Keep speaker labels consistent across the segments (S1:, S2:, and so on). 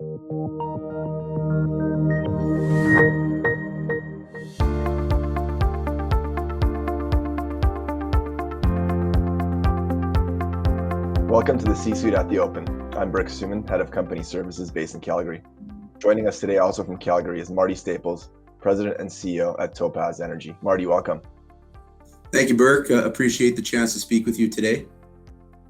S1: Welcome to the C-Suite at the Open. I'm Brick Suman, Head of Company Services based in Calgary. Joining us today also from Calgary is Marty Staples, President and CEO at Topaz Energy. Marty, welcome.
S2: Thank you, Burke. Appreciate the chance to speak with you today.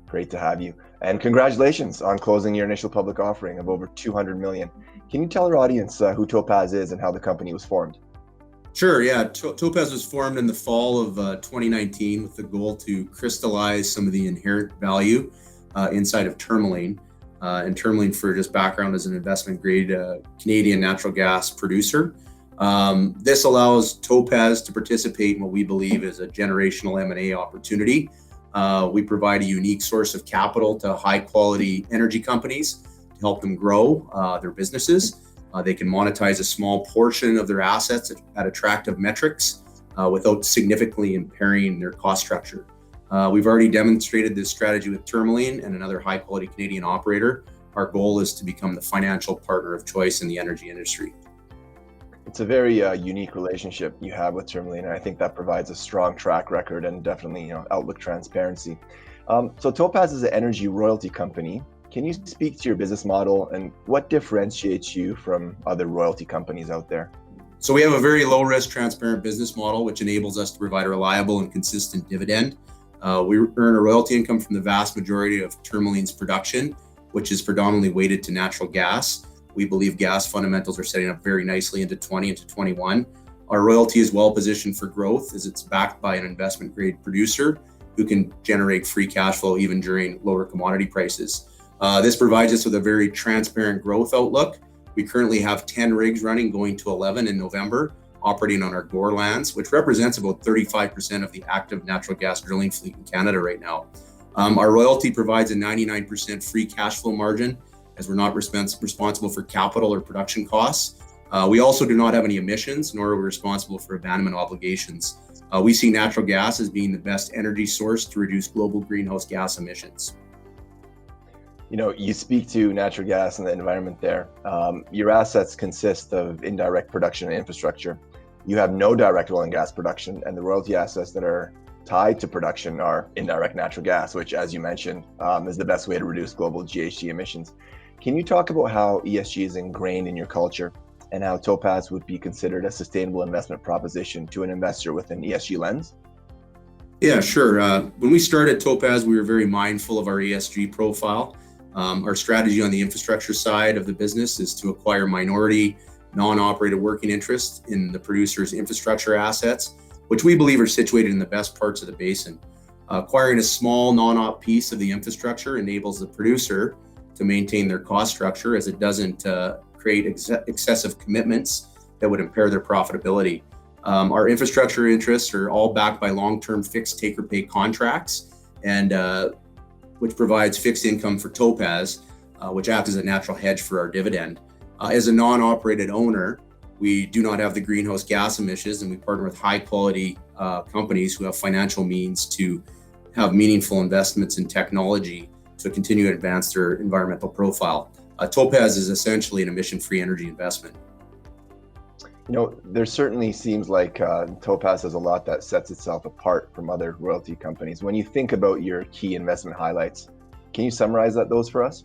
S1: Great to have you. And congratulations on closing your initial public offering of over $200 million. Can you tell our audience who Topaz is and how the company was formed?
S2: Sure, yeah. Topaz was formed in the fall of 2019 with the goal to crystallize some of the inherent value inside of Tourmaline. And Tourmaline, for just background, is an investment grade Canadian natural gas producer. This allows Topaz to participate in what we believe is a generational M&A opportunity. We provide a unique source of capital to high quality energy companies to help them grow their businesses. They can monetize a small portion of their assets at attractive metrics without significantly impairing their cost structure. We've already demonstrated this strategy with Tourmaline and another high quality Canadian operator. Our goal is to become the financial partner of choice in the energy industry.
S1: It's a very unique relationship you have with Tourmaline, and I think that provides a strong track record and definitely outlook transparency. So Topaz is an energy royalty company. Can you speak to your business model and what differentiates you from other royalty companies out there?
S2: So we have a very low risk, transparent business model, which enables us to provide a reliable and consistent dividend. We earn a royalty income from the vast majority of Tourmaline's production, which is predominantly weighted to natural gas. We believe gas fundamentals are setting up very nicely into 20 and 21. Our royalty is well positioned for growth as it's backed by an investment grade producer who can generate free cash flow even during lower commodity prices. This provides us with a very transparent growth outlook. We currently have 10 rigs running, going to 11 in November, operating on our Gore lands, which represents about 35% of the active natural gas drilling fleet in Canada right now. Our royalty provides a 99% free cash flow margin, as we're not responsible for capital or production costs. We also do not have any emissions, nor are we responsible for abandonment obligations. We see natural gas as being the best energy source to reduce global greenhouse gas emissions.
S1: You speak to natural gas and the environment there. Your assets consist of indirect production and infrastructure. You have no direct oil and gas production, and the royalty assets that are tied to production are indirect natural gas, which, as you mentioned, is the best way to reduce global GHG emissions. Can you talk about how ESG is ingrained in your culture and how Topaz would be considered a sustainable investment proposition to an investor with an ESG lens?
S2: Yeah, sure. When we started Topaz, we were very mindful of our ESG profile. Our strategy on the infrastructure side of the business is to acquire minority, non-operated working interests in the producer's infrastructure assets, which we believe are situated in the best parts of the basin. Acquiring a small non-op piece of the infrastructure enables the producer to maintain their cost structure, as it doesn't create excessive commitments that would impair their profitability. Our infrastructure interests are all backed by long-term fixed take-or-pay contracts, and which provides fixed income for Topaz, which acts as a natural hedge for our dividend. As a non-operated owner, we do not have the greenhouse gas emissions, and we partner with high-quality companies who have financial means to have meaningful investments in technology to continue to advance their environmental profile. Topaz is essentially an emission-free energy investment.
S1: There certainly seems like Topaz has a lot that sets itself apart from other royalty companies. When you think about your key investment highlights, can you summarize those for us?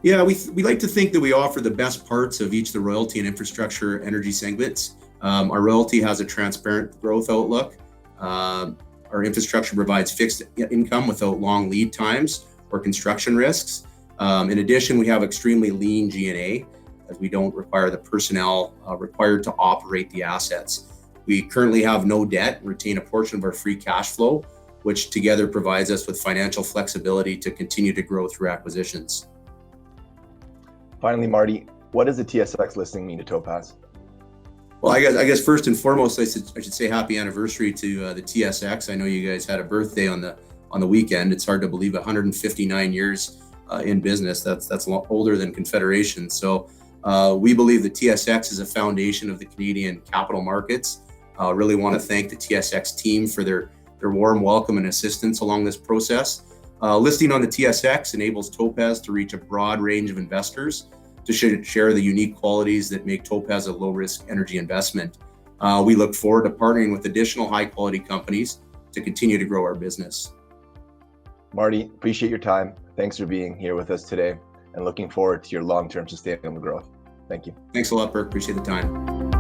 S2: Yeah, we like to think that we offer the best parts of each of the royalty and infrastructure energy segments. Our royalty has a transparent growth outlook. Our infrastructure provides fixed income without long lead times or construction risks. In addition, we have extremely lean G&A, as we don't require the personnel required to operate the assets. We currently have no debt and retain a portion of our free cash flow, which together provides us with financial flexibility to continue to grow through acquisitions.
S1: Finally, Marty, what does the TSX listing mean to Topaz?
S2: Well, I guess first and foremost, I should say happy anniversary to the TSX. I know you guys had a birthday on the weekend. It's hard to believe 159 years in business. That's a lot older than Confederation. So we believe the TSX is a foundation of the Canadian capital markets. Really want to thank the TSX team for their warm welcome and assistance along this process. Listing on the TSX enables Topaz to reach a broad range of investors. to share the unique qualities that make Topaz a low-risk energy investment. We look forward to partnering with additional high-quality companies to continue to grow our business.
S1: Marty, appreciate your time. Thanks for being here with us today and looking forward to your long-term sustainable growth. Thank you.
S2: Thanks a lot, Burke. Appreciate the time.